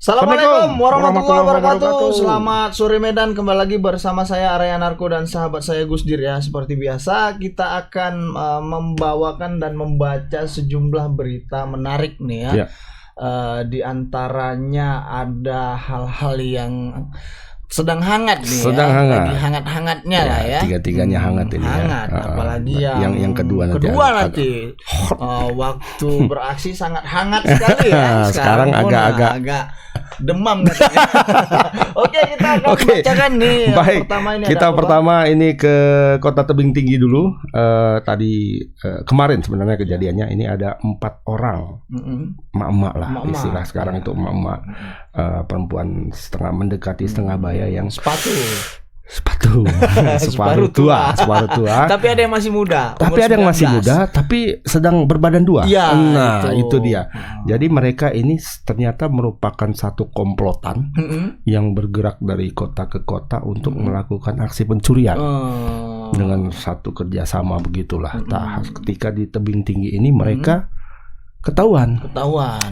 Assalamualaikum warahmatullahi wabarakatuh. Selamat sore Medan, kembali lagi bersama saya Arya Narko dan sahabat saya Gusdir ya. Seperti biasa kita akan membawakan dan membaca sejumlah berita menarik nih ya. Di antaranya ada hal-hal yang sedang hangat nih, lagi hangat-hangatnya lah ya. Tiga-tiganya hangat ini. Hangat, ya. Apalagi yang kedua nanti. Waktu beraksi sangat hangat sekali ya. Sekarang agak demam katanya. Oke, kita akan bacakan nih. Baik. Kita pertama ini ke Kota Tebing Tinggi dulu. Kemarin sebenarnya kejadiannya ini ada 4 orang emak-emak lah, istilah sekarang itu emak-emak, perempuan mendekati setengah baya yang separuh tua. Tapi ada yang masih muda. Tapi sedang berbadan dua. Ya, itu dia. Jadi mereka ini ternyata merupakan satu komplotan yang bergerak dari kota ke kota untuk melakukan aksi pencurian. Dengan satu kerjasama begitulah. Ketika di Tebing Tinggi ini mereka ketahuan.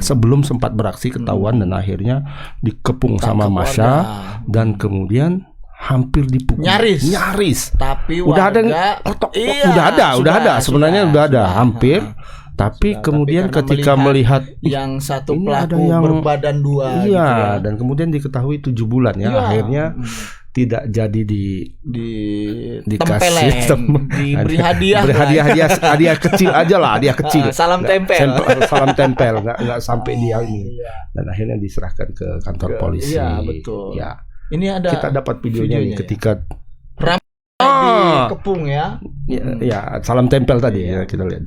Sebelum sempat beraksi ketahuan dan akhirnya dikepung sama massa dan kemudian hampir dipukul. Nyaris. Tapi udah ada sebenarnya hampir. Tapi kemudian ketika melihat yang satu pelaku berbadan dua gitu ya. Dan kemudian diketahui 7 bulan ya. Akhirnya tidak jadi dikasih diberi hadiah. Hadiah kecil aja lah, hadiah kecil. Salam tempel nggak sampai dia ini. Dan akhirnya diserahkan ke kantor polisi. Iya, betul. Ya. Ini ada kita dapat videonya nih ketika dikepung ya. Ya, salam tempel tadi ya, kita lihat.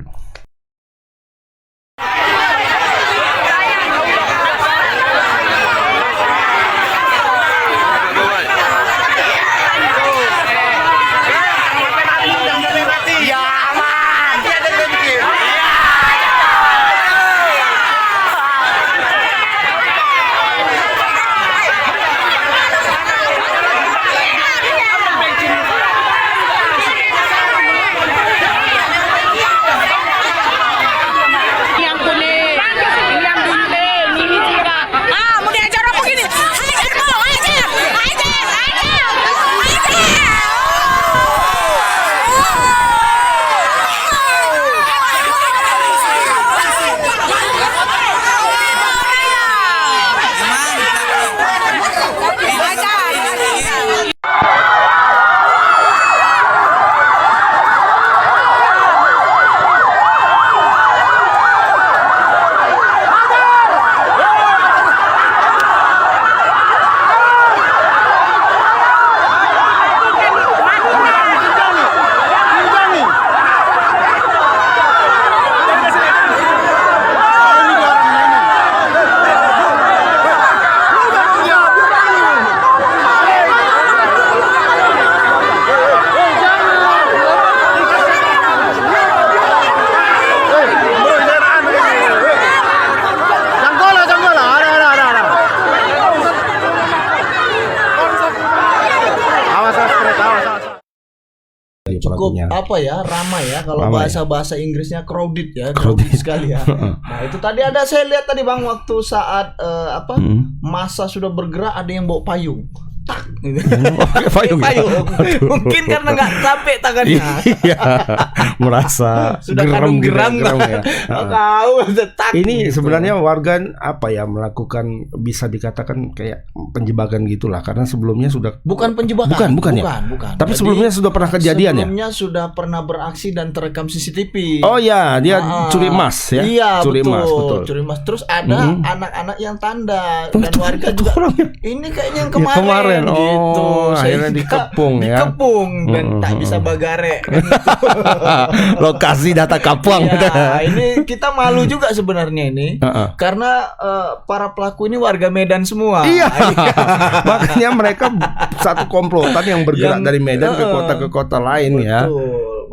Cukup ramai ya, kalau bahasa Inggrisnya crowded sekali ya. Nah, itu tadi saya lihat tadi Bang, waktu saat massa sudah bergerak ada yang bawa payung. Payung. Mungkin karena nggak sampai tangannya. Merasa sudah geram ya. Ini sebenarnya warga melakukan, bisa dikatakan kayak penjebakan gitulah, karena sebelumnya sudah bukan penjebakan. Bukan. Tapi jadi, sebelumnya sudah pernah kejadian sebelumnya sudah pernah beraksi dan terekam CCTV. Oh ya, dia curi emas ya. Iya, curi emas. Terus ada anak-anak yang tanda dan warga juga. Ini kayaknya yang kemarin. Gitu. Akhirnya dikepung dan tak bisa bagare kan gitu. Lokasi data Kapuang. Ini kita malu juga sebenarnya ini karena para pelaku ini warga Medan semua. Makanya mereka satu komplotan yang bergerak dari Medan ke kota lain. Betul. Ya.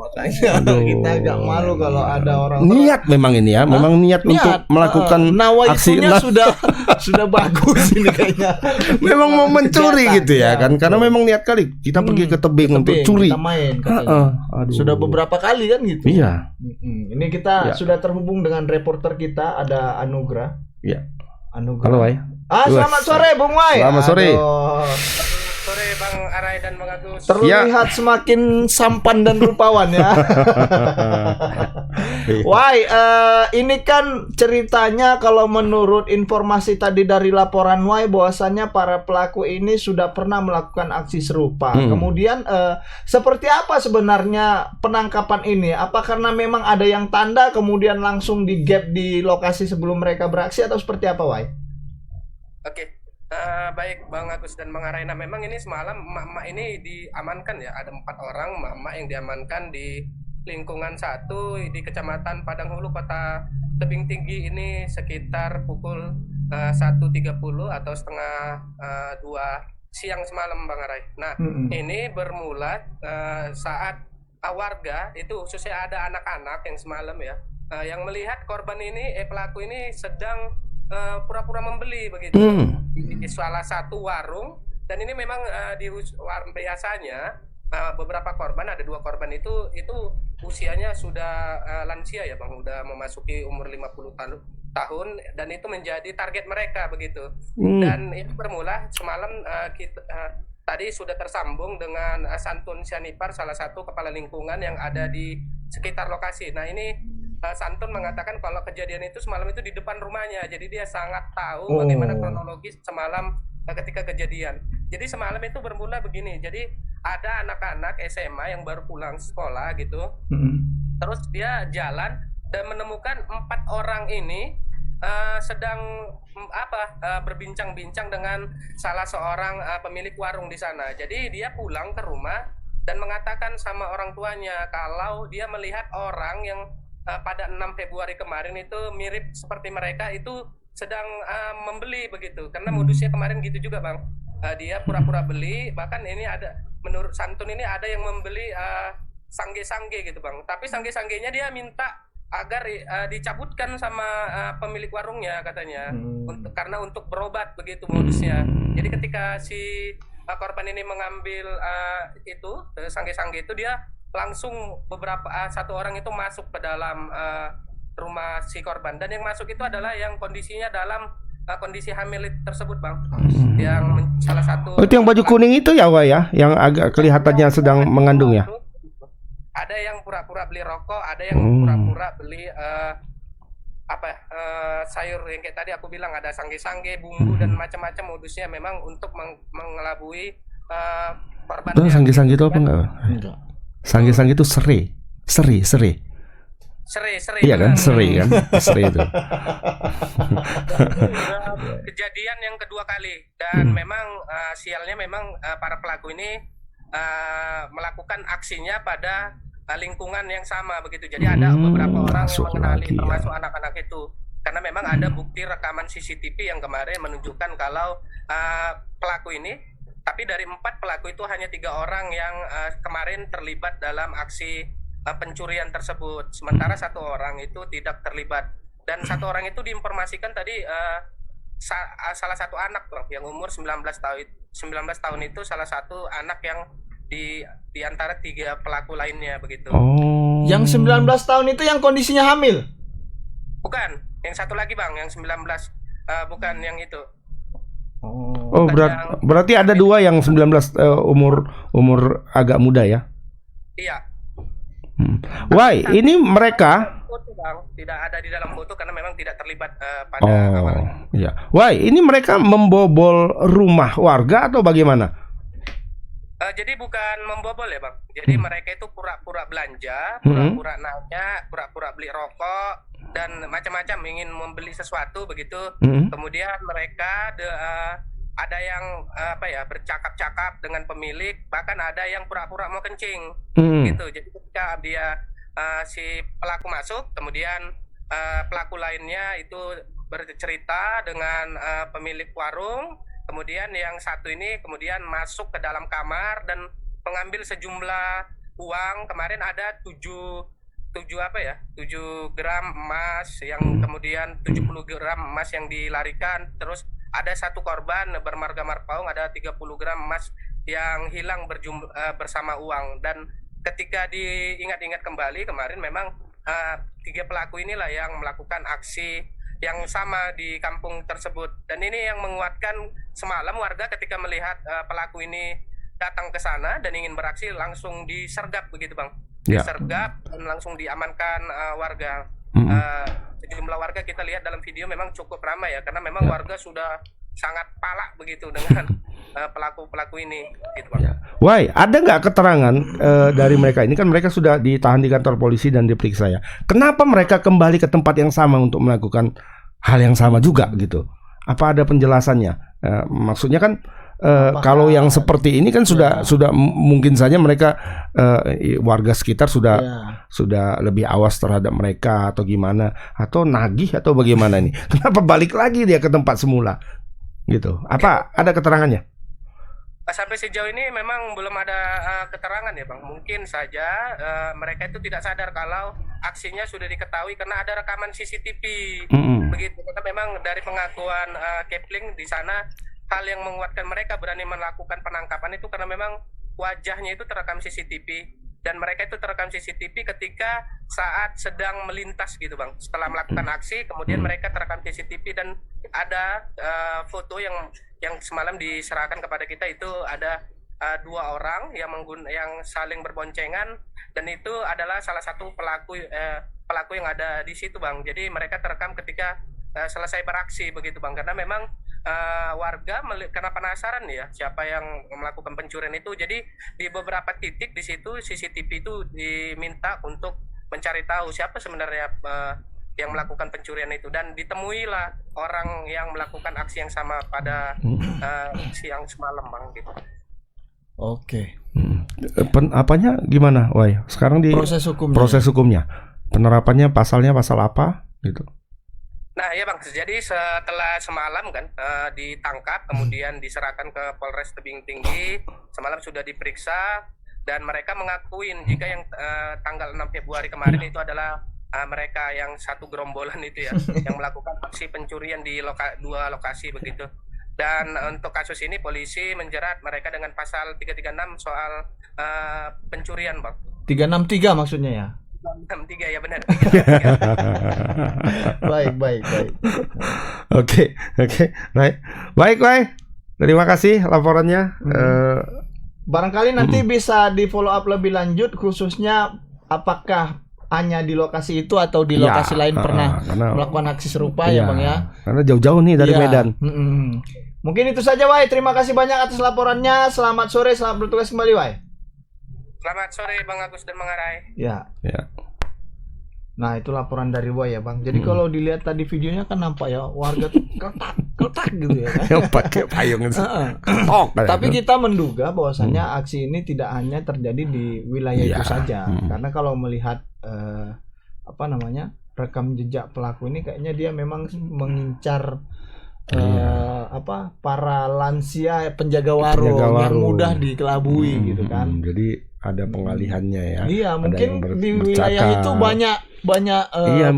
Makanya kita agak malu kalau ada orang niat memang ini ya, memang niat untuk melakukan aksi. Sudah bagus ini kayaknya. Memang mau mencuri gitu ya kan, karena memang niat kali kita pergi ke tebing untuk curi. Kita main sudah beberapa kali kan gitu. Iya. Ini kita sudah terhubung dengan reporter kita, ada Anugrah. Iya. Anugrah. Halo, Ay. Selamat sore Bung Wai. Selamat sore. Sore Bang Arai dan Bang Agus. Terlihat semakin sampan dan rupawan ya. Wai, ini kan ceritanya kalau menurut informasi tadi dari laporan Wai bahwasannya para pelaku ini sudah pernah melakukan aksi serupa. Kemudian seperti apa sebenarnya penangkapan ini? Apa karena memang ada yang tanda kemudian langsung di-gap di lokasi sebelum mereka beraksi atau seperti apa, Wai? Oke. Baik Bang Agus dan Bang Araina, memang ini semalam emak-emak ini diamankan ya, ada 4 orang emak-emak yang diamankan di lingkungan 1 di Kecamatan Padang Hulu, Kota Tebing Tinggi ini sekitar pukul 1.30 atau setengah 2 siang semalam Bang Arai. Nah, ini bermula saat warga itu khususnya ada anak-anak yang semalam ya, yang melihat korban ini, pelaku ini sedang pura-pura membeli begitu di salah satu warung, dan ini memang biasanya beberapa korban, ada 2 korban itu usianya sudah lansia ya Bang, udah memasuki umur 50 tahun dan itu menjadi target mereka begitu. Dan itu bermula semalam tadi sudah tersambung dengan Santun Sianipar, salah satu kepala lingkungan yang ada di sekitar lokasi. Nah, ini Santun mengatakan kalau kejadian itu semalam itu di depan rumahnya, jadi dia sangat tahu bagaimana kronologis semalam ketika kejadian. Jadi semalam itu bermula begini, jadi ada anak-anak SMA yang baru pulang sekolah gitu, terus dia jalan dan menemukan 4 orang ini sedang berbincang-bincang dengan salah seorang pemilik warung di sana. Jadi dia pulang ke rumah dan mengatakan sama orang tuanya kalau dia melihat orang yang pada 6 Februari kemarin itu mirip seperti mereka itu sedang membeli begitu, karena modusnya kemarin gitu juga Bang, dia pura-pura beli, bahkan ini ada, menurut Santun ini ada yang membeli sangge-sangge gitu Bang, tapi sangge-sanggenya dia minta agar dicabutkan sama pemilik warungnya katanya, karena untuk berobat begitu modusnya. Jadi ketika si korban ini mengambil itu sangge-sangge itu, dia langsung satu orang itu masuk ke dalam rumah si korban, dan yang masuk itu adalah yang kondisinya dalam kondisi hamil tersebut Bang, yang salah satu itu yang baju kuning itu ya Wak ya, yang agak kelihatannya sedang mengandung ya. Ada yang pura-pura beli rokok, ada yang pura-pura beli sayur yang kayak tadi aku bilang, ada sangge-sangge, bumbu dan macam-macam, modusnya memang untuk mengelabui korban. Itu sangge-sangge itu apa enggak? Sangge-sangge itu seri. Iya kan, seri kan, seri itu. Kejadian yang kedua kali, dan memang sialnya memang para pelaku ini melakukan aksinya pada lingkungan yang sama begitu. Jadi ada beberapa orang yang mengenali, termasuk anak-anak itu, karena memang ada bukti rekaman CCTV yang kemarin menunjukkan kalau pelaku ini, tapi dari 4 pelaku itu hanya 3 orang yang kemarin terlibat dalam aksi pencurian tersebut, sementara 1 orang itu tidak terlibat, dan 1 orang itu diinformasikan tadi salah satu anak Bang, yang umur 19 tahun itu salah satu anak yang di antara 3 pelaku lainnya begitu. Yang 19 tahun itu yang kondisinya hamil? Bukan, yang satu lagi Bang, yang 19 bukan yang itu. Berarti ada 2 yang 19 umur agak muda ya? Iya. Why ini mereka foto Bang, tidak ada di dalam foto karena memang tidak terlibat pada awalnya. Iya. Why ini mereka membobol rumah warga atau bagaimana? Jadi bukan membobol ya Bang. Jadi mereka itu pura-pura belanja, pura-pura nanya, pura-pura beli rokok dan macam-macam, ingin membeli sesuatu begitu. Kemudian mereka ada yang bercakap-cakap dengan pemilik, bahkan ada yang pura-pura mau kencing gitu. Jadi ketika dia si pelaku masuk, kemudian pelaku lainnya itu bercerita dengan pemilik warung. Kemudian yang satu ini kemudian masuk ke dalam kamar dan mengambil sejumlah uang. Kemarin ada 7 gram emas, yang kemudian 70 gram emas yang dilarikan. Terus ada 1 korban bermarga Marpaung, ada 30 gram emas yang hilang bersama uang. Dan ketika diingat-ingat kembali kemarin memang 3 pelaku inilah yang melakukan aksi yang sama di kampung tersebut. Dan ini yang menguatkan semalam warga ketika melihat pelaku ini datang ke sana dan ingin beraksi, langsung disergap begitu Bang. Disergap dan langsung diamankan warga. Sejumlah warga kita lihat dalam video memang cukup ramai ya, karena memang warga sudah sangat palak begitu dengan pelaku-pelaku ini gitu Bang. Why, ada nggak keterangan dari mereka ini? Kan mereka sudah ditahan di kantor polisi dan diperiksa ya. Kenapa mereka kembali ke tempat yang sama untuk melakukan hal yang sama juga gitu? Apa ada penjelasannya? Maksudnya kan kalau yang seperti ini kan sudah mungkin saja mereka warga sekitar sudah lebih awas terhadap mereka atau gimana, atau nagih atau bagaimana nih? Kenapa balik lagi dia ke tempat semula gitu? Apa ada keterangannya? Sampai sejauh ini memang belum ada keterangan ya Bang. Mungkin saja mereka itu tidak sadar kalau aksinya sudah diketahui karena ada rekaman CCTV. Begitu. Karena memang dari pengakuan Kepling di sana, hal yang menguatkan mereka berani melakukan penangkapan itu karena memang wajahnya itu terekam CCTV. Dan mereka itu terekam CCTV ketika saat sedang melintas gitu Bang. Setelah melakukan aksi, kemudian mereka terekam CCTV dan ada foto yang semalam diserahkan kepada kita, itu ada 2 orang yang saling berboncengan, dan itu adalah salah satu pelaku yang ada di situ Bang. Jadi mereka terekam ketika selesai beraksi begitu Bang, karena memang warga karena penasaran ya siapa yang melakukan pencurian itu. Jadi di beberapa titik di situ CCTV itu diminta untuk mencari tahu siapa sebenarnya yang melakukan pencurian itu, dan ditemuilah orang yang melakukan aksi yang sama pada siang semalam Bang gitu. Oke. Apanya gimana, Wai? Sekarang di proses hukumnya. Penerapannya pasalnya pasal apa gitu? Nah ya Bang, jadi setelah semalam kan ditangkap, kemudian diserahkan ke Polres Tebing Tinggi, semalam sudah diperiksa, dan mereka mengakuin jika yang tanggal 6 Februari kemarin itu adalah mereka yang satu gerombolan itu ya, yang melakukan aksi pencurian di 2 lokasi begitu. Dan untuk kasus ini polisi menjerat mereka dengan pasal 336 soal pencurian Bang. 363 maksudnya ya? 63 ya benar. Baik. Oke. Baik. Terima kasih laporannya. Barangkali nanti bisa di follow up lebih lanjut, khususnya apakah hanya di lokasi itu atau di lokasi lain pernah melakukan aksi serupa ya Bang ya? Karena jauh-jauh nih dari Medan. Mungkin itu saja Wai. Terima kasih banyak atas laporannya. Selamat sore, selamat bertugas kembali Wai. Selamat sore Bang Agus dan Bang Arai. Ya. Nah itu laporan dari Wai ya Bang. Jadi kalau dilihat tadi videonya kan nampak ya warga tuh ketak gitu ya kan? Yang pakai payung itu. Tapi kita menduga bahwasannya aksi ini tidak hanya terjadi di wilayah itu saja. Karena kalau melihat rekam jejak pelaku ini, kayaknya dia memang mengincar para lansia penjaga warung yang mudah dikelabui gitu kan. Jadi ada pengalihannya ya. Iya, mungkin di wilayah itu banyak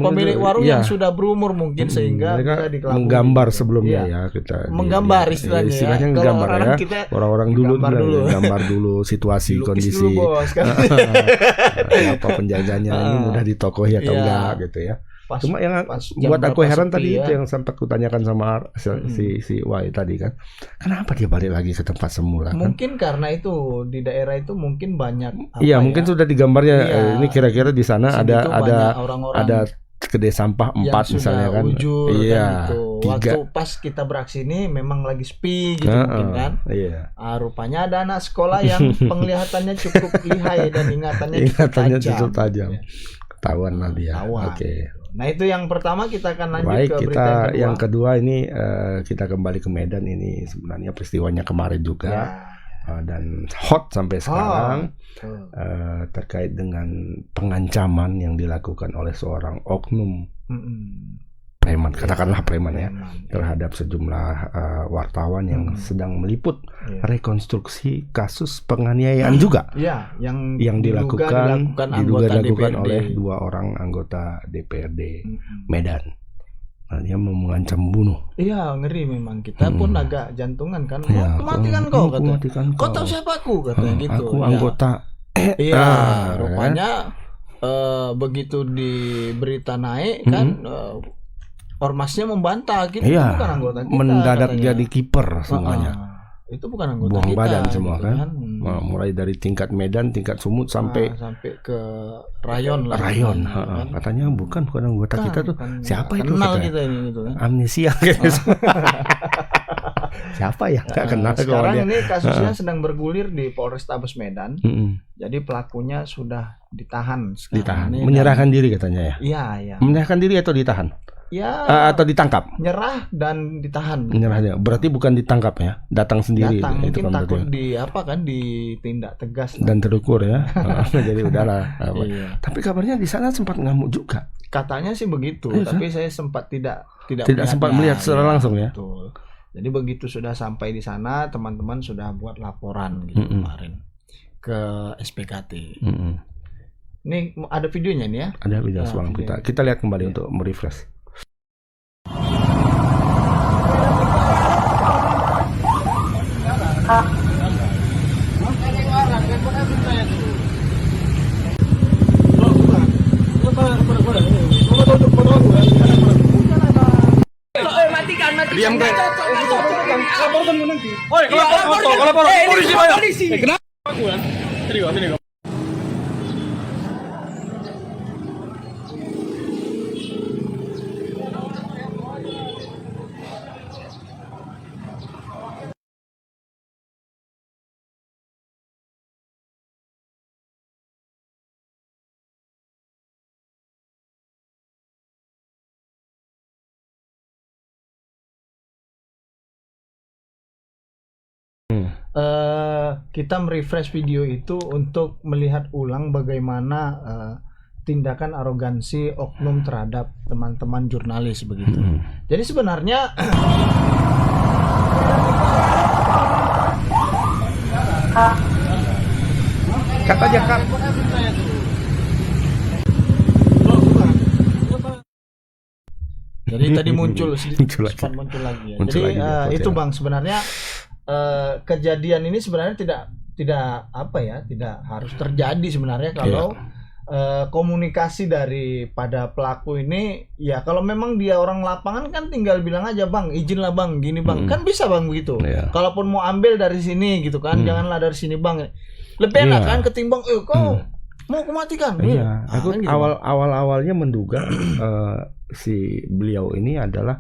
pemilik warung yang sudah berumur mungkin sehingga bisa dikelabui. Menggambar sebelumnya ya kita. Menggambar istilahnya. Istilahnya menggambar ya. Orang-orang dulu gambar dulu situasi kondisi. Apa penjaganya ini mudah ditokohi atau enggak gitu ya. Cuma yang buat aku heran tadi itu yang sempat kutanyakan sama si Wai tadi kan, kenapa dia balik lagi ke tempat semula? Mungkin karena itu di daerah itu mungkin banyak. Mungkin sudah digambarnya. Ini kira-kira di sana ada kedai sampah 4 misalnya kan. Gitu. Waktu pas kita beraksi ini memang lagi sepi gitu mungkin kan. Rupanya ada anak sekolah yang penglihatannya cukup lihai dan ingatannya cukup tajam. Ketahuan lah dia. Oke. Nah itu yang pertama, kita akan lanjut ke berita yang kedua ini kita kembali ke Medan. Ini sebenarnya peristiwanya kemarin juga dan hot sampai sekarang terkait dengan pengancaman yang dilakukan oleh seorang oknum preman, katakanlah preman ya, terhadap sejumlah wartawan yang sedang meliput rekonstruksi kasus penganiayaan juga yang dilakukan oleh 2 orang anggota DPRD Medan. Dia mau mengancam bunuh. Iya, ngeri memang. Kita pun agak jantungan kan. Matikan kau katanya. Kau tahu siapa aku katanya gitu. Aku anggota. Rupanya begitu di berita naik kan, ormasnya membantah gitu, itu Iya, bukan anggota kita. mendadak katanya. jadi kiper semuanya. Itu bukan anggota Buang kita. badan semua gitu kan. Nah, mulai dari tingkat Medan, tingkat Sumut sampai sampai ke rayon lah. rayon. Kan. Katanya bukan anggota kita tuh. Siapa itu? Kenal katanya? kita ini gitu kan. Amnesia kayaknya. Siapa ya? Nggak kenal Sekarang kalau dia. ini kasusnya sedang bergulir di Polrestabes Medan. Mm-mm. Jadi pelakunya sudah ditahan sekarang. Ditahan. Ini Menyerahkan diri katanya ya. Iya, iya. Menyerahkan diri atau ditahan? Ya, Atau ditangkap? nyerah dan ditahan. Menyerahnya. Berarti bukan ditangkap ya. Datang sendiri. Datang itu mungkin kan takut berarti. di apa kan ditindak tegas lah. Dan terukur ya. Jadi udahlah. Iya. Tapi kabarnya di sana sempat ngamuk juga. Katanya sih begitu, Iya, tapi saya sempat tidak sempat melihat secara Iya, langsung ya. betul. Jadi begitu sudah sampai di sana, teman-teman sudah buat laporan gitu kemarin ke SPKT. Mm-mm. Ini ada videonya nih ya. Ada video semalam video. kita lihat kembali untuk merefresh. Diam deh. Lapor polisi banyak. Kenapa? Sini. Kita merefresh video itu untuk melihat ulang bagaimana tindakan arogansi oknum terhadap teman-teman jurnalis begitu. Jadi sebenarnya Kata aja Kak. jadi tadi muncul Muncul lagi. sempat muncul lagi ya. Muncul Jadi lagi di itu foto. Bang sebenarnya kejadian ini sebenarnya tidak apa ya, tidak harus terjadi sebenarnya kalau komunikasi daripada pelaku ini ya, kalau memang dia orang lapangan kan tinggal bilang aja, Bang izin lah Bang gini Bang, kan bisa Bang begitu. Iya. Kalaupun mau ambil dari sini gitu kan, janganlah dari sini Bang, lebih enak Iya. kan ketimbang kau mau aku matikan. Iya, aku Kan gitu, awalnya menduga si beliau ini adalah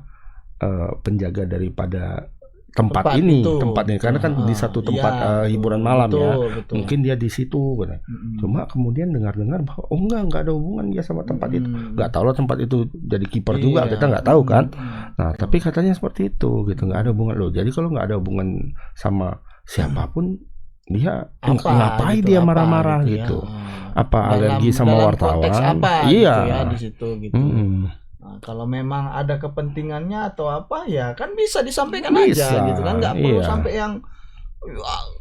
penjaga daripada tempat ini, itu. tempat ini karena kan di satu tempat Iya, hiburan malam ya. betul. Mungkin dia di situ kan. Cuma kemudian dengar-dengar bahwa enggak ada hubungan dia sama tempat itu. Enggak tahu lah tempat itu jadi kiper juga, Iya. kita nggak tahu kan. Nah, tapi katanya seperti itu gitu, nggak ada hubungan loh. Jadi kalau nggak ada hubungan sama siapapun, dia ngapain gitu, dia marah-marah ya. gitu. Apa alergi sama dalam wartawan? konteks apa Iya. gitu ya di situ gitu. Mm-mm. Nah, kalau memang ada kepentingannya atau apa ya kan bisa disampaikan Bisa, aja gitu kan, nggak perlu iya. sampai yang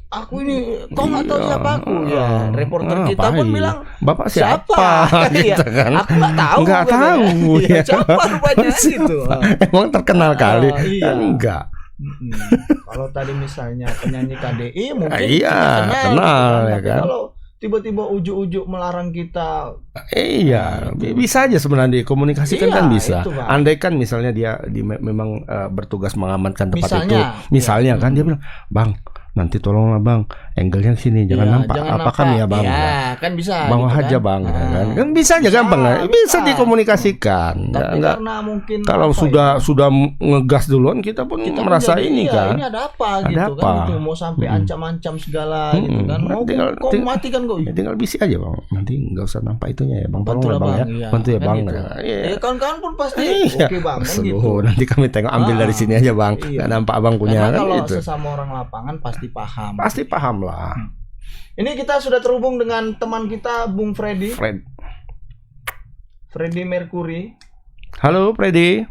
aku ini kau nggak tahu Iya. siapa aku ya. Reporter kita pun Ngapain? bilang Bapak siapa? Iya, gitu kan. aku nggak tahu. Nggak katanya. tahu, Iya, ya. siapa rupanya gitu. Emang terkenal kali. Iya. Kan enggak. Kalau tadi misalnya penyanyi KDI mungkin Iya, kita kenal, ya Tapi kan? kalau tiba-tiba ujuk-ujuk melarang kita, Iya, bisa aja sebenarnya dikomunikasikan Iya, kan bisa. itu, Pak. Andai kan misalnya dia memang bertugas mengamankan tempat Misalnya, itu, misalnya kan dia bilang, "Bang, nanti tolonglah Bang, angle-nya sini jangan Iya, nampak jangan apa kami ya Bang." Iya, kan bisa. Bawa gitu aja kan. Bang, Nah, kan bisa aja gampang kan? Bisa bisa. dikomunikasikan. Tapi Nggak- karena mungkin kalau apa sudah ngegas duluan kita pun kita merasa menjadi, ini iya, kan. ini ada apa Ada gitu apa? kan, gitu. Mau sampai ancam-ancam segala gitu kan, mau kau matikan kau. Ya, tinggal bisik aja Bang. Nanti nggak usah nampak itunya ya Bang. Bantu Tolong lah, lah Bang ya. Bang. Iya, Bantu ya kan Bang. gitu. Nah, iya. Ya kawan-kawan pun pasti Iya. oke Bang kan Aduh, gitu. nanti kami tengok ambil dari sini aja Bang. Iya. Nggak nampak Abang punya Karena kan kalau gitu. sesama orang lapangan pasti paham. Pasti paham lah. Ini kita sudah terhubung dengan teman kita Bung Freddy Mercury. Halo Freddy.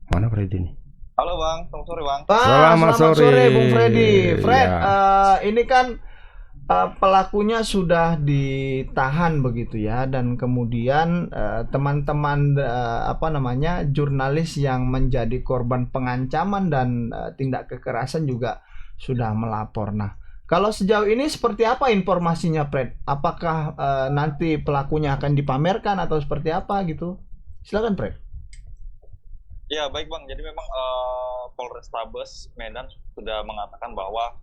Mana Freddy nih? Halo Bang, selamat sore Bang. Selamat sore. Bung Freddy. Fred, Iya. ini kan pelakunya sudah ditahan begitu ya, dan kemudian teman-teman jurnalis yang menjadi korban pengancaman dan tindak kekerasan juga sudah melapor. Nah, kalau sejauh ini seperti apa informasinya, Fred? Apakah nanti pelakunya akan dipamerkan atau seperti apa gitu? Silakan, Fred. Ya baik Bang, jadi memang Polrestabes Medan sudah mengatakan bahwa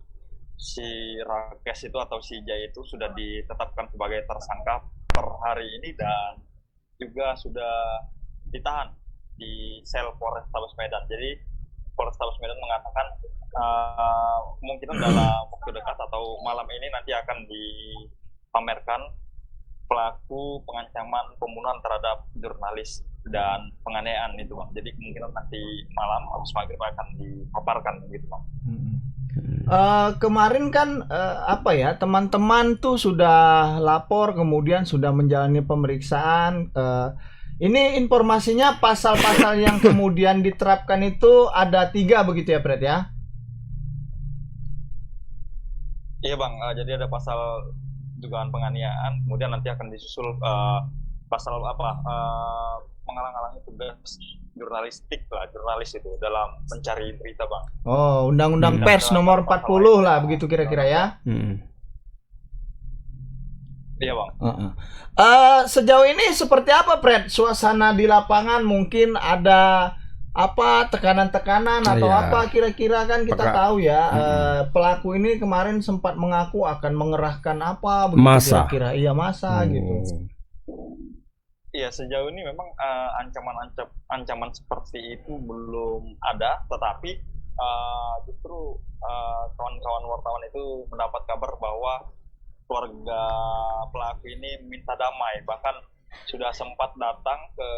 si Rakes itu atau si Jaya itu sudah ditetapkan sebagai tersangka per hari ini dan juga sudah ditahan di sel Polrestabes Medan. Jadi Polrestabes Medan mengatakan kemungkinan dalam waktu dekat atau malam ini nanti akan dipamerkan pelaku pengancaman pembunuhan terhadap jurnalis dan penganiayaan itu Bang. Jadi kemungkinan nanti malam habis maghrib akan dipaparkan gitu Bang. Kemarin kan teman-teman tuh sudah lapor, kemudian sudah menjalani pemeriksaan. Ini informasinya pasal-pasal yang kemudian diterapkan itu ada 3 begitu ya Fred ya? Iya Bang, jadi ada pasal dugaan penganiayaan, kemudian nanti akan disusul pasal menghalang-halangi tugas jurnalis itu dalam mencari berita Bang. Oh, Undang-Undang Pers nomor 40 lah begitu kira-kira ya. Iya Bang. Sejauh ini seperti apa Fred? Suasana di lapangan mungkin ada tekanan-tekanan atau apa kira-kira kan kita tahu ya pelaku ini kemarin sempat mengaku akan mengerahkan apa begitu massa. Kira-kira iya massa gitu. Iya, sejauh ini memang ancaman seperti itu belum ada, tetapi justru kawan-kawan wartawan itu mendapat kabar bahwa keluarga pelaku ini minta damai, bahkan sudah sempat datang ke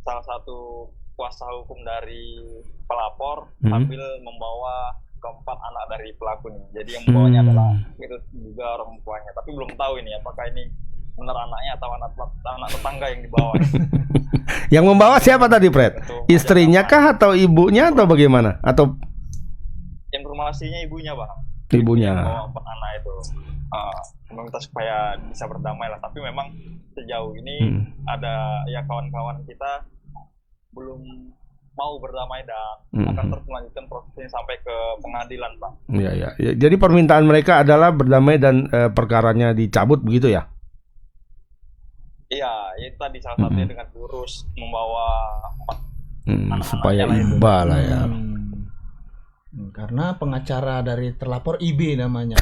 salah satu kuasa hukum dari pelapor sambil membawa keempat anak dari pelaku ini. Jadi yang membawanya adalah itu juga orang tuanya, tapi belum tahu ini apakah ini benar anaknya atau anak tetangga yang dibawa. Yang membawa siapa tadi, Fred? Istrinya kah atau ibunya atau bagaimana? Atau informasinya ibunya, Bang. Ibunya. Membawa empat anak itu. Meminta supaya bisa berdamai lah. Tapi memang sejauh ini ada ya kawan-kawan kita belum mau berdamai dan akan terus melanjutkan prosesnya sampai ke pengadilan, Bang. Iya. Jadi permintaan mereka adalah berdamai dan perkaranya dicabut begitu ya? Iya, itu tadi salah satunya dengan lurus membawa supaya iba lah ya. Karena pengacara dari terlapor IB namanya.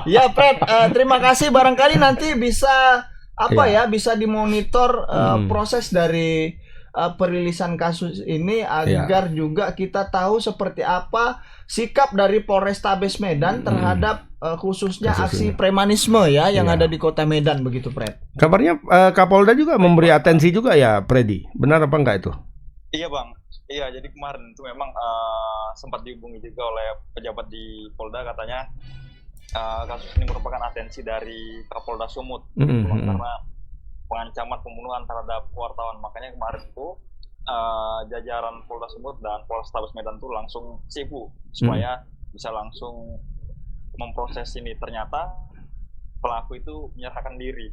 Ya, Fred, terima kasih. Barangkali nanti bisa bisa dimonitor proses dari perilisan kasus ini agar juga kita tahu seperti apa sikap dari Polrestabes Medan terhadap khususnya aksi premanisme ya yang ada di Kota Medan begitu, Fred. Kabarnya Kapolda juga memberi atensi juga ya, Freddy. Benar apa enggak itu? Iya, Bang. Iya, jadi kemarin itu memang sempat dihubungi juga oleh pejabat di Polda, katanya kasus ini merupakan atensi dari Kapolda Sumut karena pengancaman pembunuhan terhadap wartawan. Makanya kemarin itu jajaran Polda Sumut dan Polrestabes Medan itu langsung sibuk supaya bisa langsung memproses ini. Ternyata pelaku itu menyerahkan diri.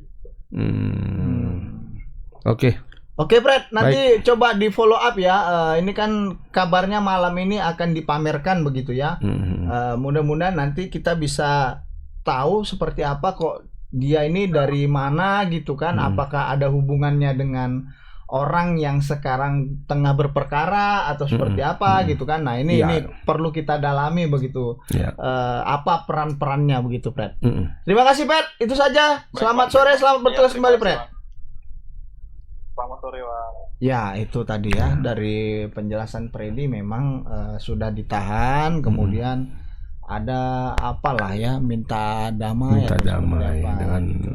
Oke, Fred, nanti coba di follow up ya. Ini kan kabarnya malam ini akan dipamerkan begitu ya. Mudah-mudahan nanti kita bisa tahu seperti apa kok dia ini dari mana gitu kan. Apakah ada hubungannya dengan orang yang sekarang tengah berperkara atau seperti apa gitu kan. Nah ini perlu kita dalami begitu. Apa peran-perannya begitu, Fred. Terima kasih, Fred. Itu saja. Selamat sore, selamat bertugas kembali, Fred. Selamat sore, Bang. Ya, itu tadi ya dari penjelasan Freddy memang sudah ditahan, kemudian ada apalah ya minta damai dengan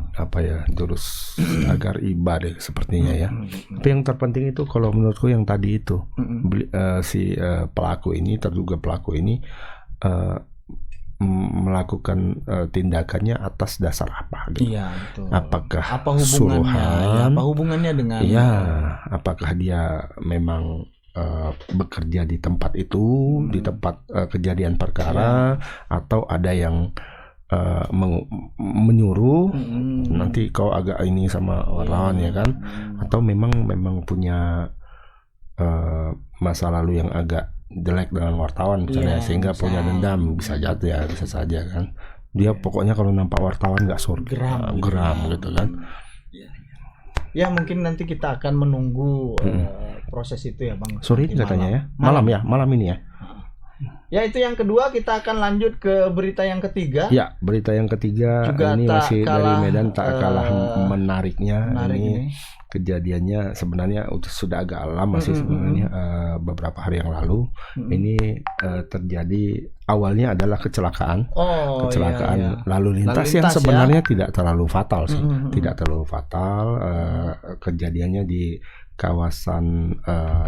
jurus agar iba deh sepertinya ya. Tapi yang terpenting itu kalau menurutku yang tadi itu si pelaku ini, terduga pelaku ini melakukan tindakannya atas dasar apa gitu. Iya, betul. Apakah apa hubungannya dengan apakah dia memang bekerja di tempat itu, di tempat kejadian perkara, atau ada yang menyuruh nanti kau agak ini sama wartawan ya kan, atau memang punya masa lalu yang agak jelek dengan wartawan misalnya, sehingga punya dendam, bisa saja kan. Dia pokoknya kalau nampak wartawan nggak surga, geram gitu kan. Ya mungkin nanti kita akan menunggu proses itu ya Bang. Sore ini katanya ya. Malam ini ya. Ya itu yang kedua, kita akan lanjut ke berita yang ketiga. Ya, berita yang ketiga Juga ini tak masih kalah, dari Medan, tak kalah menariknya. menarik Ini ini. kejadiannya sebenarnya sudah agak lama sih sebenarnya, beberapa hari yang lalu. Ini terjadi, awalnya adalah kecelakaan. Iya. Lalu lintas yang lintas, sebenarnya tidak terlalu fatal sih. Tidak terlalu fatal. Kejadiannya di kawasan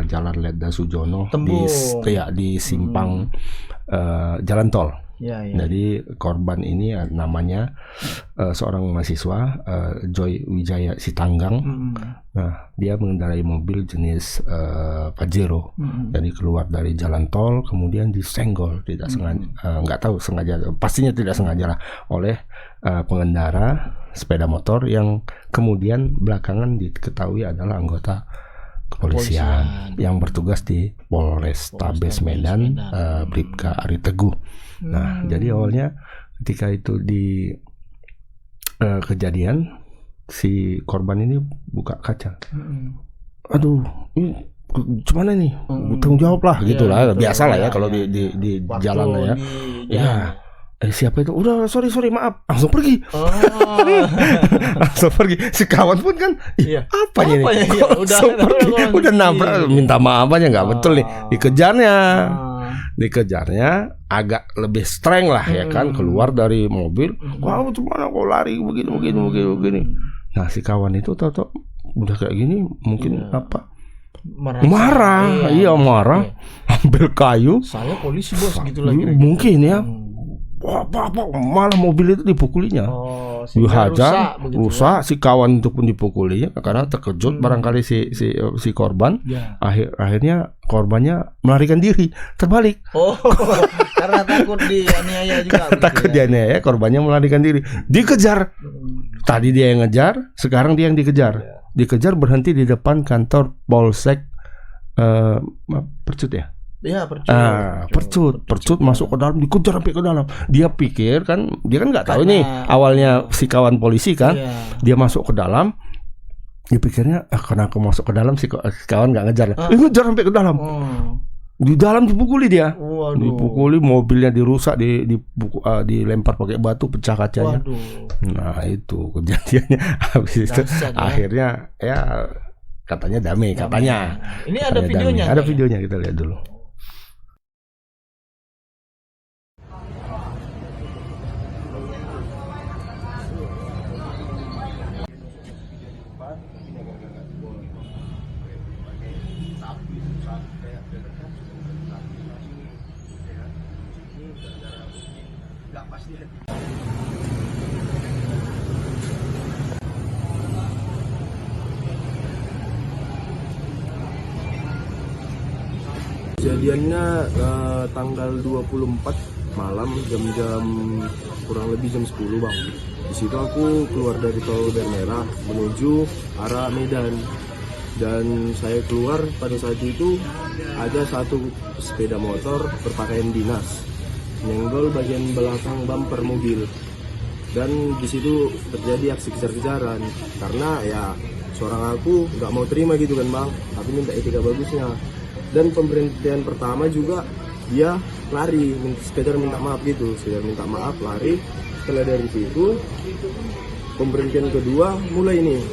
Jalan Ledda Sujono di simpang jalan tol. Ya. Jadi korban ini namanya seorang mahasiswa, Joy Wijaya Sitanggang. Nah, dia mengendarai mobil jenis Pajero. Jadi keluar dari jalan tol, kemudian disenggol, tidak sengaja, nggak tahu sengaja, pastinya tidak sengaja lah, oleh pengendara sepeda motor yang kemudian belakangan diketahui adalah anggota kepolisian yang bertugas di Polrestabes Medan, Bribka Ari Teguh. Nah, jadi awalnya ketika itu di kejadian, si korban ini buka kaca. Aduh, ini gimana nih? Tanggung jawab lah, gitulah. Biasa lah ya kalau di jalan lah ya. Iya. Siapa itu? Udah, sorry maaf, langsung pergi. Langsung pergi. Si kawan pun kan, apanya nih? Ya, udah nabrak, minta maaf aja, nggak betul nih. Dikejarnya agak lebih streng lah ya kan, keluar dari mobil. Wah, gimana kok lari begini. Nah, si kawan itu tahu udah kayak gini, mungkin apa? Marah. Marah. Ambil kayu. Saya polisi bos, gitu lagi. Mungkin ya. Wah, malah mobil itu dipukulinya. Dihajar, rusak. Si kawan itu pun dipukulinya karena terkejut barangkali si korban. Akhirnya korbannya melarikan diri, terbalik. Karena takut dianiaya juga. Takut dianiaya, korbannya melarikan diri. Dikejar. Tadi dia yang ngejar, sekarang dia yang dikejar. Dikejar, berhenti di depan kantor Polsek Percut ya. Iya, percut masuk ke dalam, dikejar sampai ke dalam. Dia pikir kan, dia kan nggak tahu nih awalnya si kawan polisi kan. Dia masuk ke dalam, dia pikirnya karena aku masuk ke dalam si kawan nggak ngejar. Ngejar sampai ke dalam. Di dalam dipukuli dia. Dipukuli, mobilnya dirusak, dilempar pakai batu, pecah kacanya. Nah, itu kejadiannya. Habis itu akhirnya ya katanya damai katanya. Ini ada videonya. Ada videonya, kita lihat dulu. Kejadiannya tanggal 24 malam, jam-jam kurang lebih jam 10 Bang. Di situ aku keluar dari tol Merah menuju arah Medan. Dan saya keluar pada saat itu ada satu sepeda motor berpakaian dinas nyenggol bagian belakang bumper mobil. Dan di situ terjadi aksi kejar-kejaran karena ya seorang aku nggak mau terima gitu kan Bang, tapi minta etika bagusnya. Dan pemberhentian pertama juga dia lari, sekedar minta maaf gitu, lari. Setelah dari situ pemberhentian kedua mulai nih,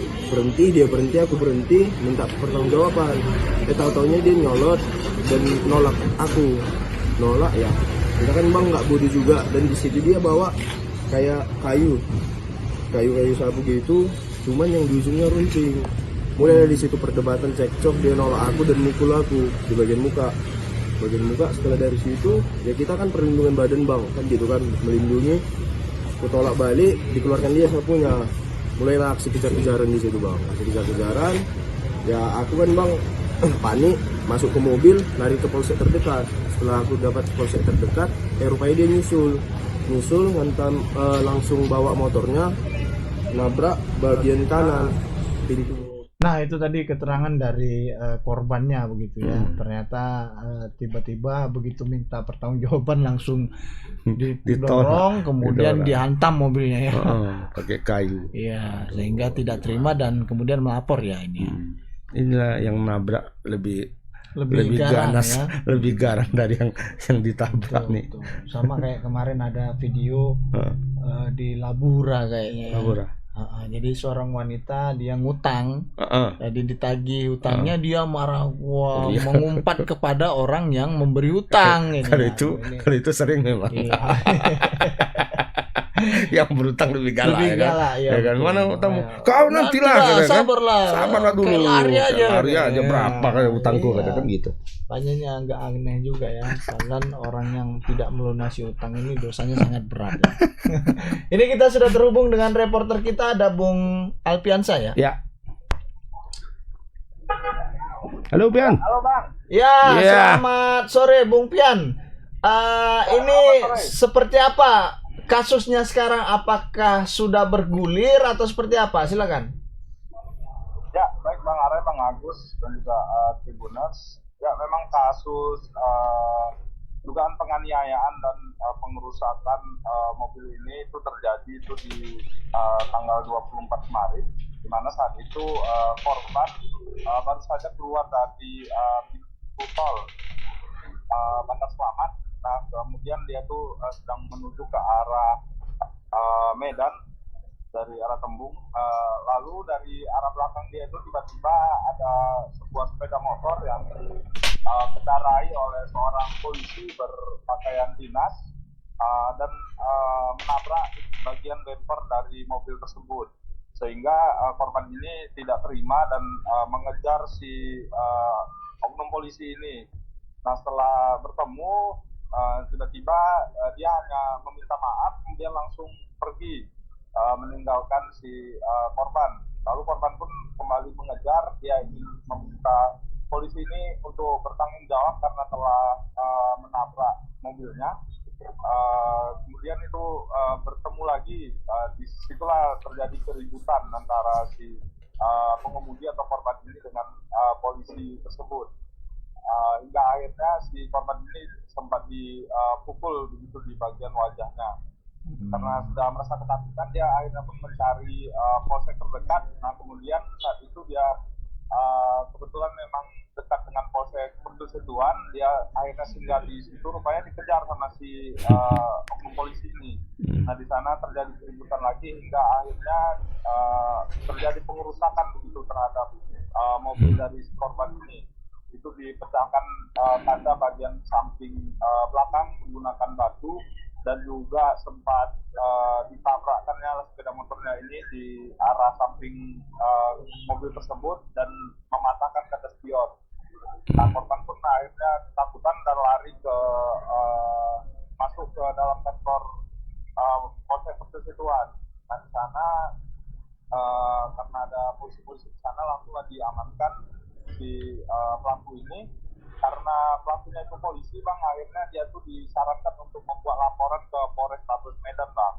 dia berhenti, aku berhenti, minta pertanggungjawaban. Tahu-taunya dia nyolot dan nolak ya. Kita kan Bang nggak bodoh juga, dan di situ dia bawa kayak kayu sapu gitu, cuman yang di ujungnya runcing. Mulai dari situ perdebatan, cekcok, dia nolak aku dan mukul aku di bagian muka. Setelah dari situ ya kita kan perlindungan badan Bang, kan gitu kan, melindungi. Aku tolak balik, dikeluarkan dia sapunya. Mulailah aksi kejar-kejaran di situ Bang. Ya aku kan Bang panik, masuk ke mobil, lari ke polsek terdekat. Setelah aku dapat polsek terdekat, rupanya dia nyusul ngantam, langsung bawa motornya nabrak bagian kanan pintu. Nah, itu tadi keterangan dari korbannya begitu ya. Ternyata tiba-tiba begitu minta pertanggungjawaban langsung didorong, kemudian dihantam mobilnya ya. Pakai kayu. Iya, sehingga tidak terima dan kemudian melapor ya ini. Inilah yang nabrak lebih garang ganas, ya. lebih garang dari yang ditabrak nih. Betul. Sama kayak kemarin ada video di Labura kayaknya. Labura. Jadi seorang wanita dia ngutang, jadi ditagih hutangnya dia marah, mengumpat kepada orang yang memberi hutang. Kalau itu sering memang. Iya. Yang berutang lebih galak, ya kan? Ya kan? betul. Mana utangmu? Kau nantilah, sabarlah dulu. Lari aja berapa kayak utangku, katakan gitu. Makanya agak aneh juga ya, dan orang yang tidak melunasi utang ini dosanya sangat berat ya. Ini kita sudah terhubung dengan reporter kita, ada Bung Alpiansa ya. Ya. Halo Pian. Halo Bang. Ya, selamat sore Bung Pian. Ini seperti apa kasusnya sekarang? Apakah sudah bergulir atau seperti apa? Silakan. Ya, baik Bang Are, Bang Agus, dan juga Tribuners. Ya, memang kasus dugaan penganiayaan dan pengerusakan mobil ini itu terjadi itu di tanggal 24 Maret, di mana saat itu korban baru saja keluar dari pintu tol Bandar Slamet. Nah, kemudian dia tuh sedang menuju ke arah Medan dari arah Tembung. Lalu dari arah belakang dia itu tiba-tiba ada sebuah sepeda motor yang dikendarai oleh seorang polisi berpakaian dinas dan menabrak bagian bumper dari mobil tersebut, sehingga korban ini tidak terima dan mengejar si oknum polisi ini. Nah, setelah bertemu tiba-tiba dia hanya meminta maaf, kemudian langsung pergi meninggalkan si korban. Lalu korban pun kembali mengejar, dia ingin meminta polisi ini untuk bertanggung jawab karena telah menabrak mobilnya. Kemudian itu bertemu lagi, disitulah terjadi keributan antara si pengemudi atau korban ini dengan polisi tersebut. Hingga akhirnya si korban ini sempat dipukul begitu di bagian wajahnya. Karena sudah merasa ketakutan, dia akhirnya pun mencari polsek terdekat. Nah, kemudian saat itu dia kebetulan memang dekat dengan polsek Pertusetuan, dia akhirnya singgah di situ, rupanya dikejar sama si oknum polisi ini. Nah, di sana terjadi keributan lagi hingga akhirnya terjadi pengerusakan begitu terhadap mobil dari si korban ini. Itu dipecahkan kaca bagian samping belakang menggunakan batu, dan juga sempat ditabrakkannya sepeda motornya ini di arah samping mobil tersebut dan mematahkan kaca spion. Nah, korban pun akhirnya ketakutan dan lari ke masuk ke dalam kantor polsek Pertusetuan. Nah, di sana karena ada polisi-polisi di sana langsung diamankan si pelaku ini. Karena pelakunya itu polisi, Bang, akhirnya dia tuh disarankan untuk membuat laporan ke Polrestabes Medan, Bang.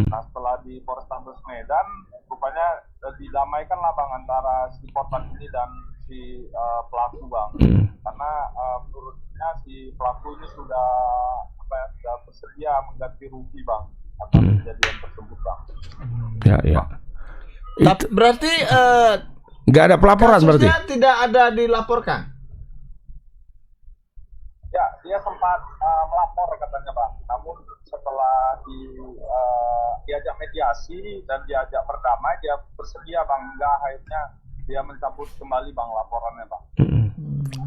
Nah, setelah di Polrestabes Medan, rupanya didamaikan lah, Bang, antara si korban ini dan si pelaku, Bang. Karena menurutnya si pelaku ini sudah bersedia mengganti rugi, Bang, atas kejadian tersebut, Bang. Ya. Tapi berarti nggak ada pelaporan berarti? Tidak ada dilaporkan. Ya, dia sempat melapor katanya, Bang. Namun setelah diajak mediasi dan diajak berdamai, dia bersedia, Bang. Hingga akhirnya dia mencabut kembali, Bang, laporannya, Bang.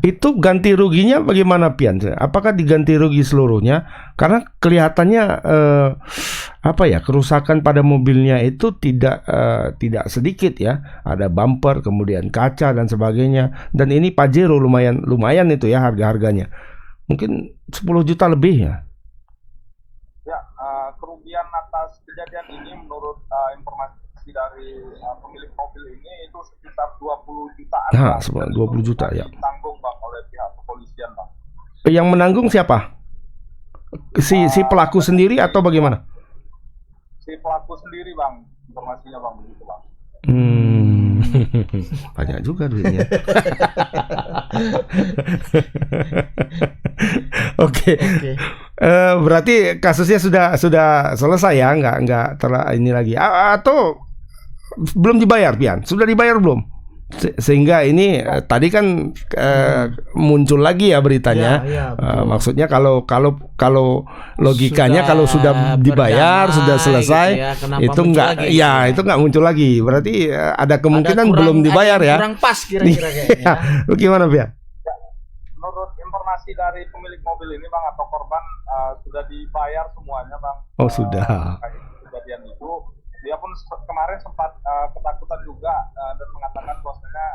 Itu ganti ruginya bagaimana, Pian? Apakah diganti rugi seluruhnya? Karena kelihatannya kerusakan pada mobilnya itu tidak sedikit ya. Ada bumper, kemudian kaca dan sebagainya. Dan ini Pajero lumayan itu ya harga-harganya. Mungkin 10 juta lebih ya. Ya, kerugian atas kejadian ini menurut informasi dari pemilik mobil ini itu sekitar 20 jutaan. Nah, 20 juta ya. Ditanggung, Bang, oleh pihak kepolisian, Bang. Yang menanggung siapa? Si pelaku sendiri atau bagaimana? Si pelaku sendiri, Bang. Informasinya, Bang, begitu, Bang. Banyak juga duitnya. Oke. Berarti kasusnya sudah selesai ya, nggak ini lagi. Atau belum dibayar, Pian? Sudah dibayar belum? Sehingga ini tadi kan muncul lagi ya beritanya. Maksudnya kalau logikanya kalau sudah dibayar, sudah selesai, gitu ya, itu nggak muncul lagi. Berarti ada kemungkinan belum dibayar ya. Kurang pas kira-kira kayaknya. Gimana, Pian? Menurut informasi dari pemilik mobil ini Bang atau korban sudah dibayar semuanya Bang. Oh sudah. Kejadian itu dia pun kemarin sempat ketakutan juga dan mengatakan bahwasanya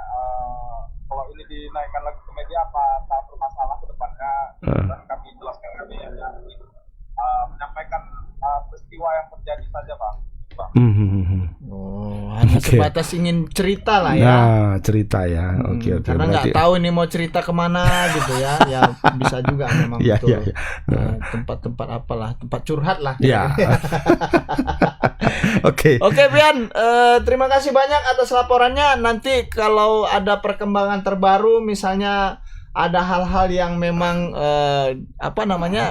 kalau ini dinaikkan lagi ke media apa tak bermasalah ke depannya. Dan kami jelaskan kami hanya menyampaikan peristiwa yang terjadi saja Bang. Oh, hanya sebatas ingin cerita lah ya. Nah, cerita ya. Oke. Karena nggak tahu ini mau cerita kemana gitu ya. Ya bisa juga memang betul. Tempat-tempat apalah, tempat curhat lah. Ya. Oke, Pian, terima kasih banyak atas laporannya. Nanti kalau ada perkembangan terbaru, misalnya ada hal-hal yang memang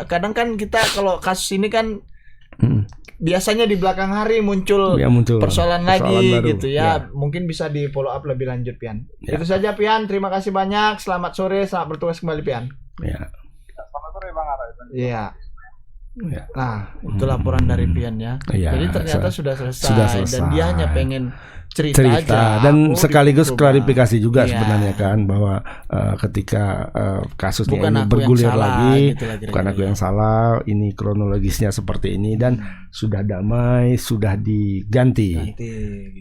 kadang kan kita kalau kasus ini kan biasanya di belakang hari muncul persoalan lagi baru. gitu ya. Mungkin bisa di follow up lebih lanjut, Pian. Itu saja, Pian. Terima kasih banyak. Selamat sore, selamat bertugas kembali, Pian. Ya. Selamat sore Bang Ara. Iya. Nah, itu laporan dari Pian ya. Jadi ternyata sudah selesai dan dia hanya pengen cerita aja. Dan sekaligus klarifikasi juga sebenarnya kan bahwa ketika kasusnya ini bergulir lagi, bukan aku yang salah, ini kronologisnya seperti ini dan sudah damai, sudah diganti. Gitu.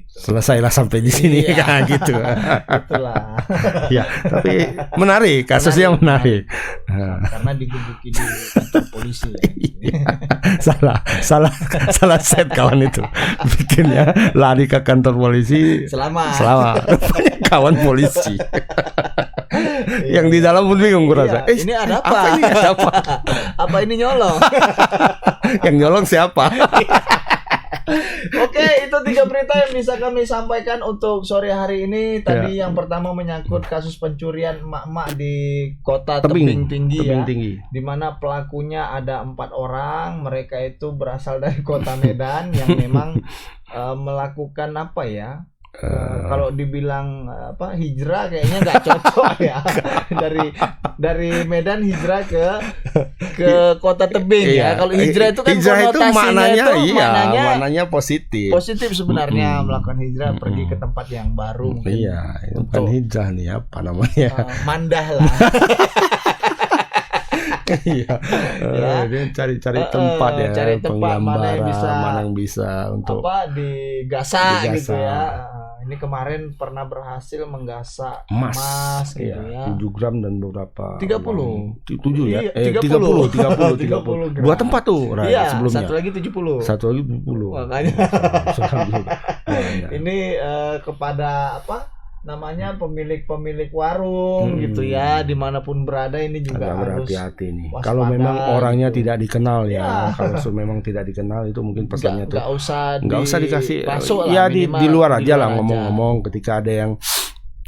Selesailah sampai di sini kan gitu. Itulah. Ya, tapi menarik, kasusnya menarik. Karena digebuki di kantor polisi. salah set kawan itu. Bikinnya lari ke kantor polisi. Selamat. Kawan polisi. Yang di dalam pun bingung gue rasa. Ini ada apa? Apa ini nyolong? Yang nyolong siapa? Oke, itu 3 berita yang bisa kami sampaikan untuk sore hari ini. Tadi yang pertama menyangkut kasus pencurian emak-emak di kota Tebing Tinggi ya. Di mana pelakunya ada 4 orang. Mereka itu berasal dari kota Medan yang memang melakukan apa ya? Kalau dibilang hijrah kayaknya nggak cocok ya. dari Medan hijrah ke kota Tebing ya. Kalau hijrah itu kan konotasinya maknanya positif sebenarnya, melakukan hijrah pergi ke tempat yang baru. Iya, itu bukan hijrah nih, apa namanya, mandah lah. Iya, dia cari tempat ya, cari tempat mana yang bisa untuk digasak gitu ya. Ini kemarin pernah berhasil menggasak emas gitu ya. 7 gram dan beberapa 30. 7 ya. 30. 2 tempat tuh sebelumnya. Satu lagi 70. Makanya. Ini kepada namanya pemilik warung gitu ya, dimanapun berada ini juga harus berhati-hati nih. Kalau memang orangnya tidak dikenal ya, kalau memang tidak dikenal itu mungkin pesannya tuh nggak usah dikasih ya, di luar aja lah ngomong-ngomong ketika ada yang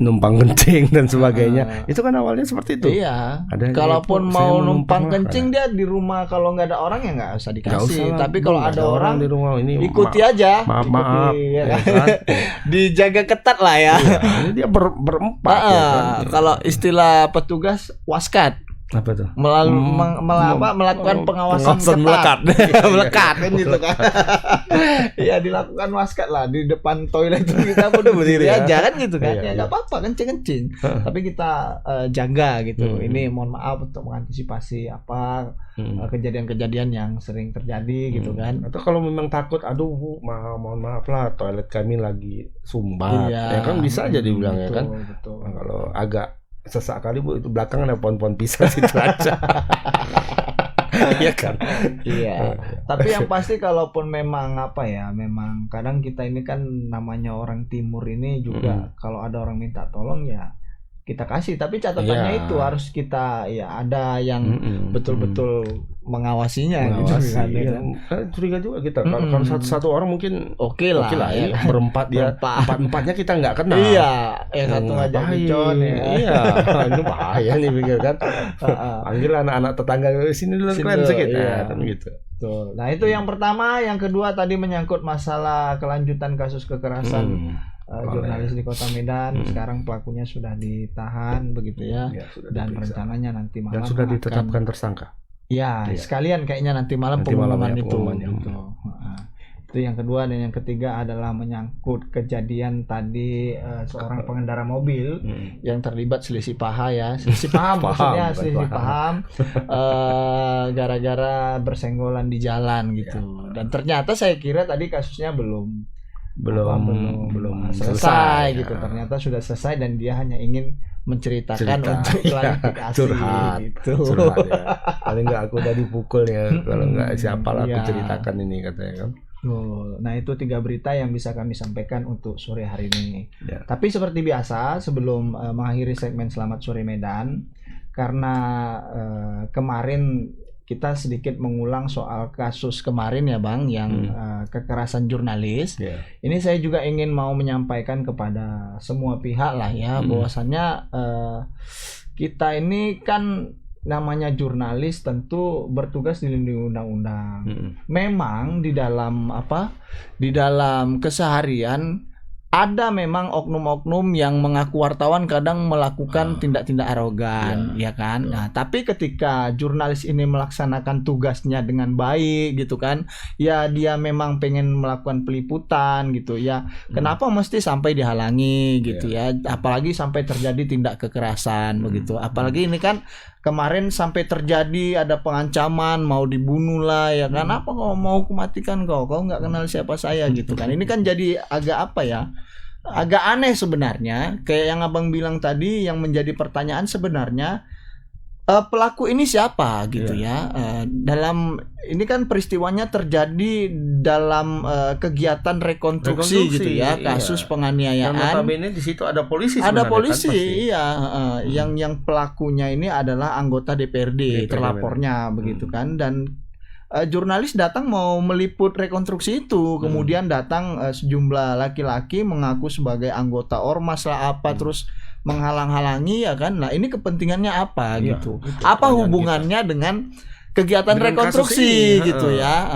numpang kencing dan sebagainya. Itu kan awalnya seperti itu. Iya. Kalaupun mau numpang kencing dia di rumah, kalau nggak ada orang ya nggak usah dikasih. Tapi kalau ada orang di rumah ini ikuti aja. Maaf. Ya kan? Dijaga ketat lah ya. Ini dia berempat. Ya kan? Kalau istilah petugas waskat. Apa tuh? Melakukan pengawasan ketat. Melekat kan gitu kan. Ya dilakukan waskat lah di depan toilet itu kita pun berdiri aja kan gitu kan. Ya enggak apa-apa kencing. Tapi kita jaga gitu. Ini mohon maaf untuk mengantisipasi kejadian-kejadian yang sering terjadi gitu kan. Atau kalau memang takut, aduh mohon maaf lah, toilet kami lagi sumbat. Ya kan bisa aja dibilang ya kan. Betul. Nah, kalau agak sesak kali Bu, itu belakang ada pohon-pohon pisang situ aja. Iya kan? Iya. Tapi yang pasti kalaupun memang memang kadang kita ini kan namanya orang timur ini juga kalau ada orang minta tolong ya kita kasih, tapi catatannya itu harus kita ada yang betul-betul mengawasinya gitu kan. Iya. Curiga juga kita kalau satu orang mungkin Oke lah ya. Berempat dia empat-empatnya kita nggak kenal. Iya, yang satu ngajak bicon ya. Iya, itu bahaya nih pikir kan. Panggil anak-anak tetangga sini dulu kalian sedikit kan gitu. Betul. Nah, itu yang pertama, yang kedua tadi menyangkut masalah kelanjutan kasus kekerasan jurnalis di Kota Medan. Sekarang pelakunya sudah ditahan begitu ya, dan rencananya nanti malam dan sudah ditetapkan tersangka. Ya, sekalian kayaknya nanti malam pengumuman itu. Gitu. Itu yang kedua, dan yang ketiga adalah menyangkut kejadian tadi seorang pengendara mobil yang terlibat selisih paham maksudnya selisih paham gara-gara bersenggolan di jalan gitu. Dan ternyata saya kira tadi kasusnya belum selesai gitu. Ternyata sudah selesai dan dia hanya ingin menceritakan untuk klarifikasi curhat gitu. Ya. Paling nggak aku udah dipukul ya, kalau nggak siapalah aku ceritakan ini katanya kan. Nah, itu 3 berita yang bisa kami sampaikan untuk sore hari ini. Ya. Tapi seperti biasa sebelum mengakhiri segmen Selamat Sore Medan, karena kemarin kita sedikit mengulang soal kasus kemarin ya Bang, yang kekerasan jurnalis. Ini saya juga ingin mau menyampaikan kepada semua pihak lah ya, bahwasannya kita ini kan namanya jurnalis tentu bertugas dilindungi undang-undang. Memang di dalam keseharian ada memang oknum-oknum yang mengaku wartawan kadang melakukan tindak-tindak arogan, ya kan? Nah, tapi ketika jurnalis ini melaksanakan tugasnya dengan baik gitu kan, ya dia memang pengen melakukan peliputan gitu ya. Kenapa mesti sampai dihalangi gitu ya? Apalagi sampai terjadi tindak kekerasan begitu. Apalagi ini kan kemarin sampai terjadi ada pengancaman mau dibunuh lah ya kan, apa kau mau kumatikan kau nggak kenal siapa saya gitu kan. Ini kan jadi agak agak aneh sebenarnya, kayak yang abang bilang tadi, yang menjadi pertanyaan sebenarnya pelaku ini siapa gitu ya. Dalam ini kan peristiwanya terjadi dalam kegiatan rekonstruksi gitu ya, kasus penganiayaan. Yang notabene di situ ada polisi. Ada polisi, kan, yang pelakunya ini adalah anggota DPRD terlapornya begitu kan, dan jurnalis datang mau meliput rekonstruksi itu, kemudian datang sejumlah laki-laki mengaku sebagai anggota ormas lah terus menghalang-halangi ya kan. Nah, ini kepentingannya apa gitu? Apa hubungannya dengan kegiatan rekonstruksi gitu ya?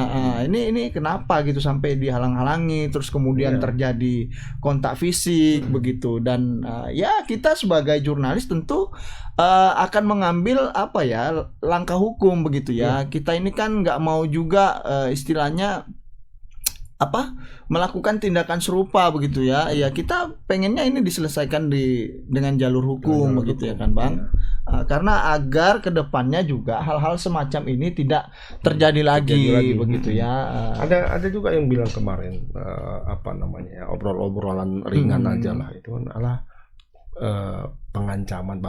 Ini kenapa gitu sampai dihalang-halangi, terus kemudian terjadi kontak fisik begitu. Dan ya kita sebagai jurnalis tentu akan mengambil langkah hukum begitu ya. Kita ini kan nggak mau juga istilahnya melakukan tindakan serupa begitu ya. Ya kita pengennya ini diselesaikan dengan jalur hukum begitu ya kan Bang. Karena agar kedepannya juga hal-hal semacam ini tidak terjadi lagi begitu ya. Ada juga yang bilang kemarin obrol-obrolan ringan aja lah, itu adalah pengancaman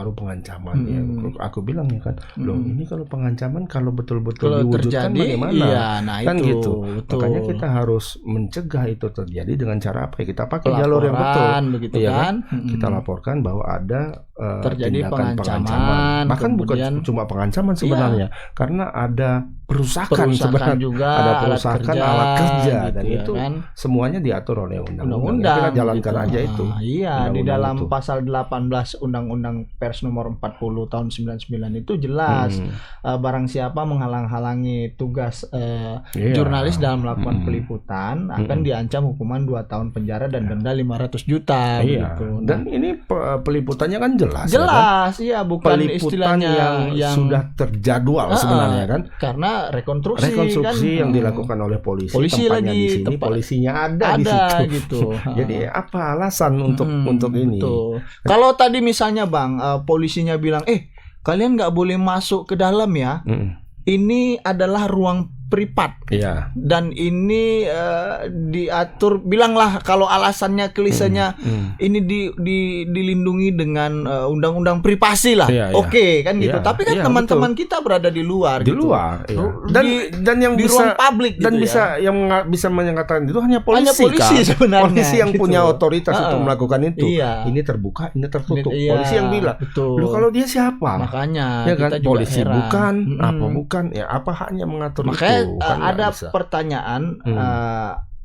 ya. Aku bilang ya kan, loh ini kalau pengancaman kalau betul-betul diwujudkan terjadi, bagaimana? Nah kan itu, gitu. betul. Makanya kita harus mencegah itu terjadi dengan cara apa ya? Kita pakai jalur yang betul, begitu ya kan? Kita laporkan bahwa ada terjadi tindakan pengancaman. Bahkan bukan cuma pengancaman sebenarnya, karena ada perusakan sebenarnya juga, ada perusakan alat kerja gitu dan ya itu kan? Semuanya diatur oleh undang-undang. Kita jalankan gitu. aja itu. Iya, di undang-undang dalam itu. pasal 18 Undang-Undang Pers nomor 40 tahun 99 itu jelas barang siapa menghalang-halangi tugas jurnalis dalam melakukan peliputan akan diancam hukuman 2 tahun penjara dan denda 500 juta gitu. Dan ini peliputannya kan jelas ya kan? Iya, bukan peliputan istilahnya yang sudah terjadwal sebenarnya kan, karena rekonstruksi kan, yang dilakukan oleh polisi lagi di sini, polisinya ada di situ gitu. Jadi apa alasan untuk ini? Kalau tadi misalnya Bang, polisinya bilang kalian nggak boleh masuk ke dalam ya, ini adalah ruang privat. Iya. Dan ini diatur, bilanglah kalau alasannya klisenya ini dilindungi dengan undang-undang privasi lah. Iya, iya. Oke, kan gitu. Iya, Tapi kan iya, teman-teman kita berada di luar Di gitu. luar. Iya. Di- Dan yang di bisa ruang publik dan gitu bisa ya. yang bisa menyatakan itu hanya polisi, Hanya polisi kan? sebenarnya, Polisi yang gitu. punya otoritas untuk melakukan itu. Iya. Ini terbuka, ini tertutup. Iya, Polisi yang bilang. betul. Lu kalau dia siapa? Makanya Ya kan, kita juga polisi heran. bukan, Mm-mm. apa bukan? Ya apa haknya mengatur Makanya itu? Kan nggak ada bisa. pertanyaan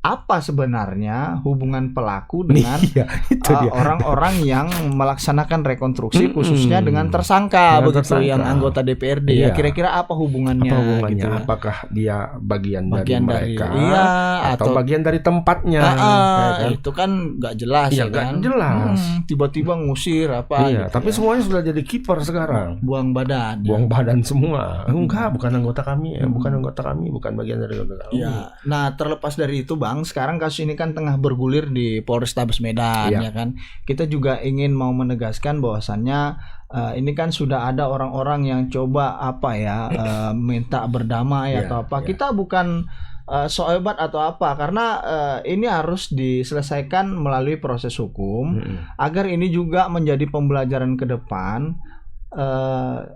apa sebenarnya hubungan pelaku dengan Iya, itu dia. orang-orang yang melaksanakan rekonstruksi Mm-mm. khususnya dengan tersangka Dengan begitu tersangka. yang anggota DPRD Iya. ya, kira-kira apa hubungannya, Apa hubungannya? gitu ya. Apakah dia bagian Bagian dari dari mereka? iya atau bagian dari tempatnya? Ah, ya kan? itu kan nggak jelas Iya, ya nggak kan. jelas. Tiba-tiba ngusir apa Iya, gitu tapi ya. semuanya sudah jadi kiper sekarang. Buang badan. Buang badan semua. Enggak, bukan anggota kami, bukan anggota kami, bukan bagian dari anggota kami. Ya, nah terlepas dari itu Bang, sekarang kasus ini kan tengah bergulir di Polrestabes Medan Iya. ya kan. Kita juga ingin mau menegaskan bahwasannya ini kan sudah ada orang-orang yang coba minta berdamai Iya, atau apa. iya. Kita bukan so hebat atau apa, karena ini harus diselesaikan melalui proses hukum agar ini juga menjadi pembelajaran ke depan.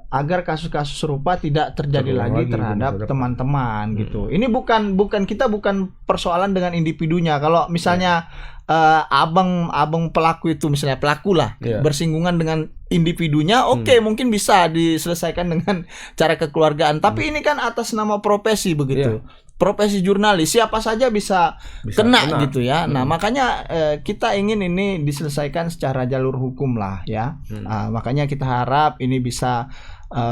Agar kasus-kasus serupa tidak terjadi Terulang lagi lagi di terhadap masa depan. teman-teman gitu. Ini bukan persoalan dengan individunya. Kalau misalnya abang pelaku itu, misalnya pelaku lah, Iya. bersinggungan dengan individunya, oke, mungkin bisa diselesaikan dengan cara kekeluargaan. Tapi ini kan atas nama profesi begitu. Profesi jurnalis, siapa saja bisa kena gitu ya. Nah, makanya kita ingin ini diselesaikan secara jalur hukum lah ya. Makanya kita harap ini bisa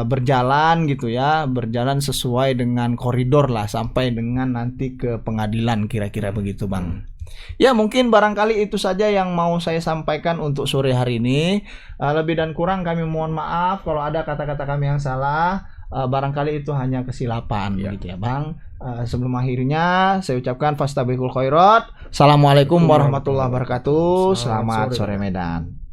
berjalan gitu ya, berjalan sesuai dengan koridor lah sampai dengan nanti ke pengadilan, kira-kira begitu Bang. Ya, mungkin barangkali itu saja yang mau saya sampaikan untuk sore hari ini. Lebih dan kurang kami mohon maaf kalau ada kata-kata kami yang salah. Barangkali itu hanya kesilapan gitu ya Bang. Sebelum akhirnya saya ucapkan fastabiqul khairat. Assalamualaikum warahmatullahi wabarakatuh. Selamat sore Medan.